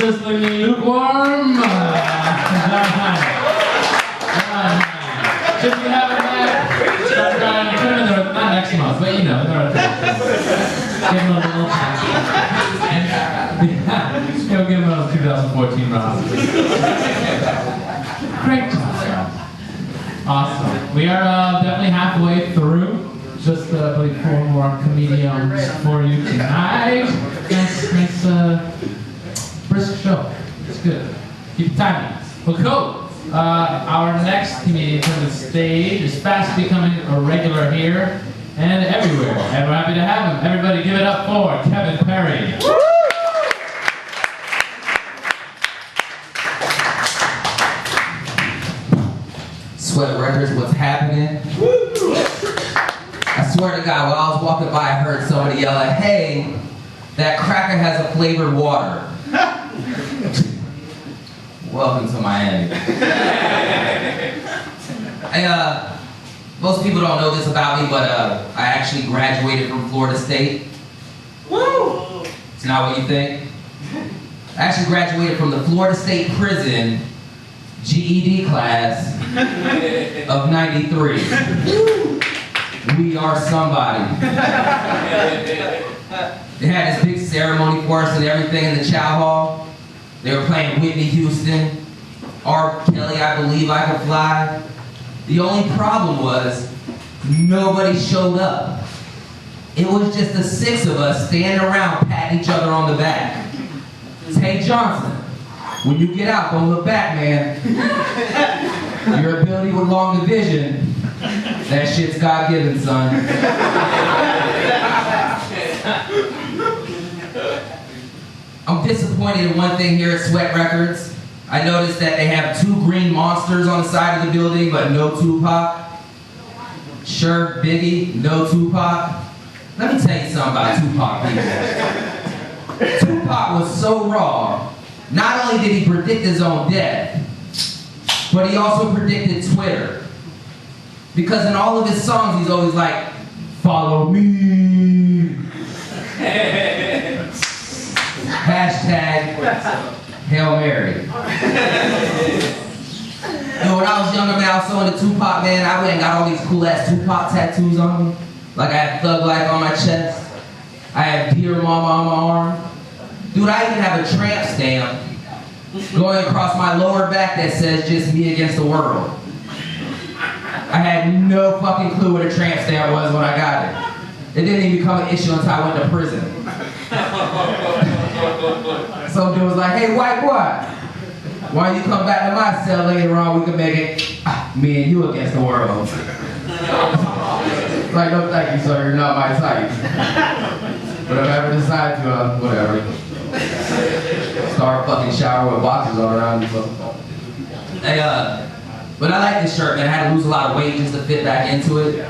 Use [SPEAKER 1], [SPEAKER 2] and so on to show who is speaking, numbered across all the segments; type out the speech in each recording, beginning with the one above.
[SPEAKER 1] sizzling lukewarm. If you haven't met, start trying to turn them not next month, but you know, give them a little chance. We'll give them a 2014 round. Great job. Awesome. We are definitely halfway through. Just, I believe, 4 more comedians for you tonight. Nice, brisk show. It's good. Keep it timing. Well, cool. Our next comedian to the stage is fast becoming a regular here and everywhere. And we're happy to have him. Everybody give it up for Kevin Perry. Woo!
[SPEAKER 2] Sweat Records, what's happening? Woo! I swear to God, when I was walking by, I heard somebody yell like, "Hey, that cracker has a flavored water." Welcome to Miami. Most people don't know this about me, but I actually graduated from Florida State. Woo! It's not what you think. I actually graduated from the Florida State Prison GED class of '93. We are somebody. They had this big ceremony for us and everything in the chow hall. They were playing Whitney Houston, R. Kelly, I Believe I Can Fly. The only problem was, nobody showed up. It was just the 6 of us standing around patting each other on the back. Hey Johnson, when you get out, don't look back, man. Your ability with long division, that shit's God-given, son. I'm disappointed in one thing here at Sweat Records. I noticed that they have 2 green monsters on the side of the building, but no Tupac. Sure, Biggie, no Tupac. Let me tell you something about Tupac, people. Tupac was so raw. Not only did he predict his own death, but he also predicted Twitter. Because in all of his songs, he's always like, "Follow me." Hashtag Hail Mary. You know, when I was younger, man, I was so into Tupac, man. I went and got all these cool-ass Tupac tattoos on me. Like I had Thug Life on my chest. I had Dear Mama on my arm. Dude, I even have a tramp stamp going across my lower back that says "Just me against the world." I had no fucking clue what a tramp stamp was when I got it. It didn't even become an issue until I went to prison. Some dude was like, "Hey, white boy, why don't you come back to my cell later on? We can make it me and you against the world." Like, no thank you, sir, you're not my type. But if I ever decide to, whatever. Start fucking shower with boxers all around me. Hey, but I like this shirt, man. I had to lose a lot of weight just to fit back into it.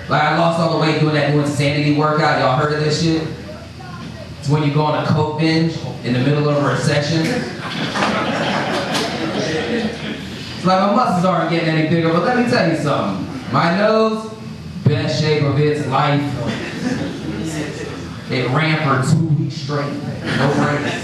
[SPEAKER 2] Like, I lost all the weight doing that new insanity workout. Y'all heard of this shit? It's when you go on a coke binge in the middle of a recession. It's like my muscles aren't getting any bigger, but let me tell you something. My nose, best shape of its life. It ran for 2 weeks straight. No breaks.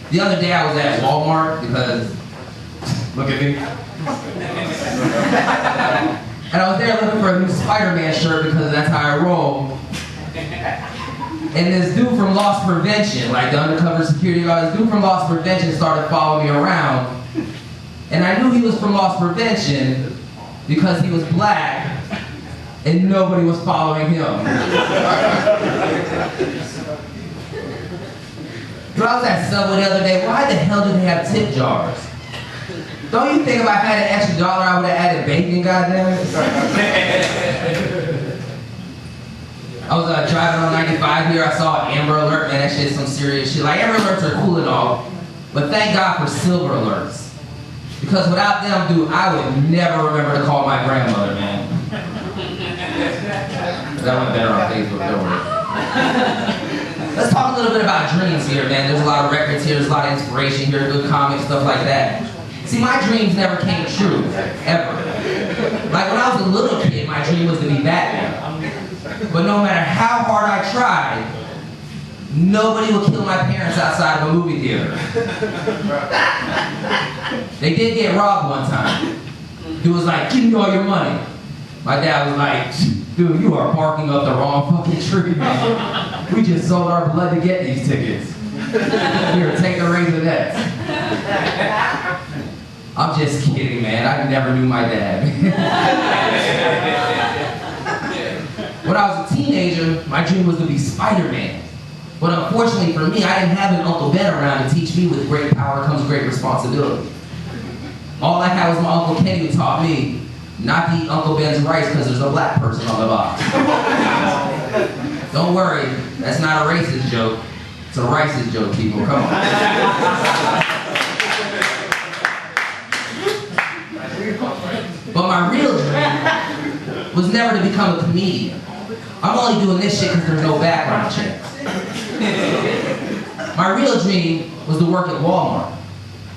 [SPEAKER 2] The other day I was at Walmart because, look at me. And I was there looking for a new Spider-Man shirt because that's how I roll. And this dude from Loss Prevention, like the undercover security guard, this dude from Loss Prevention started following me around. And I knew he was from Loss Prevention because he was black and nobody was following him. But I was at Subway the other day. Why the hell do they have tip jars? Don't you think if I had an extra dollar, I would have added bacon, goddammit? I was driving on 95 here. I saw an Amber Alert. Man, that shit's some serious shit. Like, Amber Alerts are cool and all, but thank God for Silver Alerts. Because without them, dude, I would never remember to call my grandmother, man. That went better on Facebook, don't worry. Let's talk a little bit about dreams here, man. There's a lot of records here, there's a lot of inspiration here, good comics, stuff like that. See, my dreams never came true, ever. Like when I was a little kid, my dream was to be Batman. But no matter how hard I tried, Nobody would kill my parents outside of a movie theater. They did get robbed one time. Dude was like, give me all your money. My dad was like, dude, you are barking up the wrong fucking tree, man. We just sold our blood to get these tickets. Here, take the Raisinets. I'm just kidding, man. I never knew my dad. When I was a teenager, my dream was to be Spider-Man. But unfortunately for me, I didn't have an Uncle Ben around to teach me with great power comes great responsibility. All I had was my Uncle Kenny who taught me not to eat Uncle Ben's rice because there's a black person on the box. Don't worry, that's not a racist joke. It's a racist joke, people. Come on. But my real dream was never to become a comedian. I'm only doing this shit because there's no background checks. My real dream was to work at Walmart,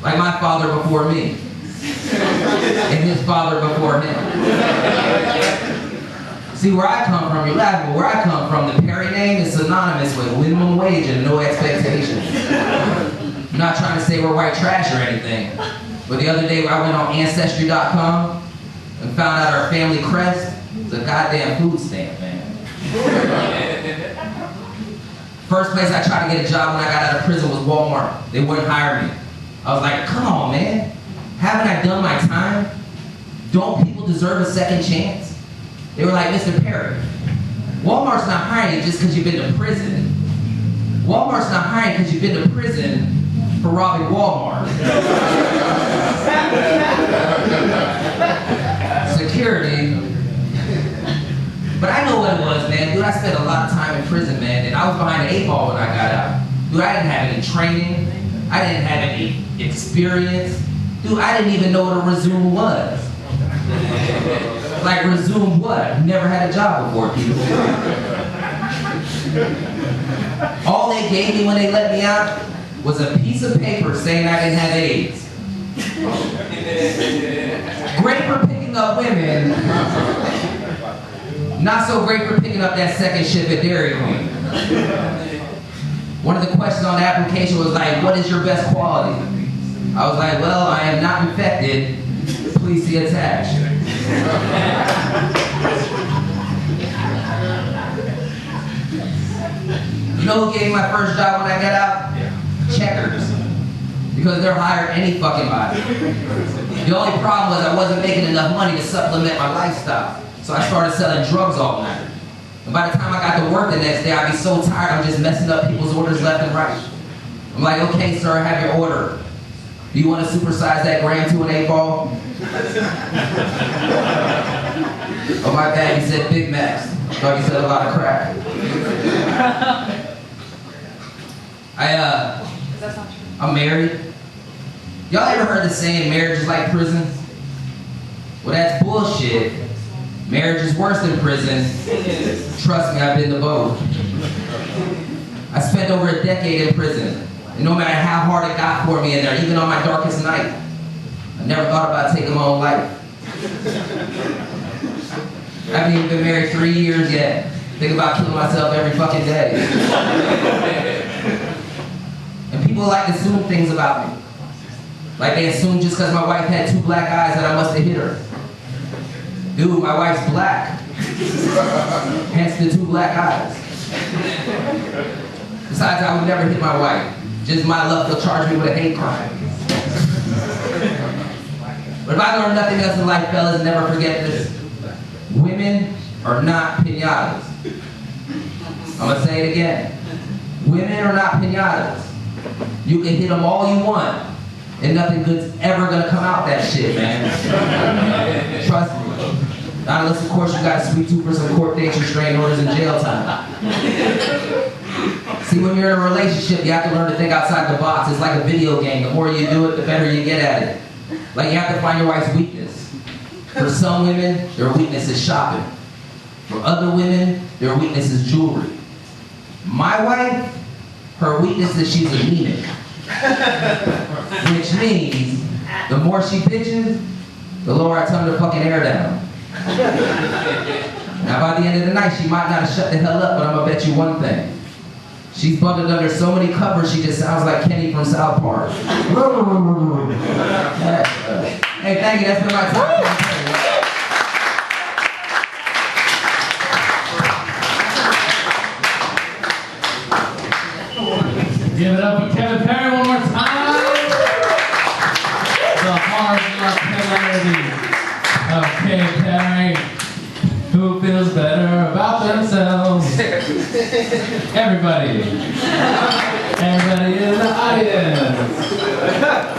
[SPEAKER 2] like my father before me, and his father before him. See, where I come from, you're laughing, but where I come from, the Perry name is synonymous with minimum wage and no expectations. I'm not trying to say we're white trash or anything, but the other day I went on Ancestry.com and found out our family crest is a goddamn food stamp, man. First place I tried to get a job when I got out of prison was Walmart. They wouldn't hire me. I was like, come on, man. Haven't I done my time? Don't people deserve a second chance? They were like, Mr. Perry, Walmart's not hiring you just because you've been to prison. Walmart's not hiring because you've been to prison for robbing Walmart. Security. But I know what it was, man. Dude, I spent a lot of time in prison, man, and I was behind the 8 ball when I got out. Dude, I didn't have any training. I didn't have any experience. Dude, I didn't even know what a resume was. Like, resume what? Never had a job before, people. All they gave me when they let me out was a piece of paper saying I didn't have AIDS. Great for picking up women. Not so great for picking up that second shift at Dairy Queen. One of the questions on the application was like, what is your best quality? I was like, well, I am not infected. Please see attached. You know who gave me my first job when I got out? Checkers. Because they'll hire any fucking body. The only problem was I wasn't making enough money to supplement my lifestyle. So I started selling drugs all night. And by the time I got to work the next day, I'd be so tired, I'm just messing up people's orders left and right. I'm like, okay, sir, have your order. Do you want to supersize that gram to an 8 ball? Oh, my bad, you said Big Macs. Thought you said a lot of crack. I'm married. Y'all ever heard the saying, marriage is like prison? Well, that's bullshit. Marriage is worse than prison. Trust me, I've been to both. I spent over a decade in prison. And no matter how hard it got for me in there, even on my darkest night, I never thought about taking my own life. I haven't even been married 3 years yet. Think about killing myself every fucking day. And people like to assume things about me. Like they assume just because my wife had 2 black eyes that I must have hit her. Dude, my wife's black. Hence the 2 black eyes. Besides, I would never hit my wife. Just my luck, they'll charge me with a hate crime. But if I learned nothing else in life, fellas, never forget this. Women are not pinatas. I'm gonna say it again. Women are not pinatas. You can hit them all you want, and nothing good's ever gonna come out that shit, man. Trust me. Not unless, of course, you got a sweet tooth for some court dates, restraining orders, and jail time. See, when you're in a relationship, you have to learn to think outside the box. It's like a video game. The more you do it, the better you get at it. Like, you have to find your wife's weakness. For some women, their weakness is shopping. For other women, their weakness is jewelry. My wife, her weakness is she's anemic. Which means, the more she bitches, the lower I turn the fucking air down. Now by the end of the night, she might not have shut the hell up, but I'm gonna bet you one thing. She's bundled under so many covers, she just sounds like Kenny from South Park. Hey, thank you. That's been my time.
[SPEAKER 1] Give it up for Kevin Perry one more time. The hard luck hilarity of K. Perry. Who feels better about themselves? Everybody. Everybody in the audience.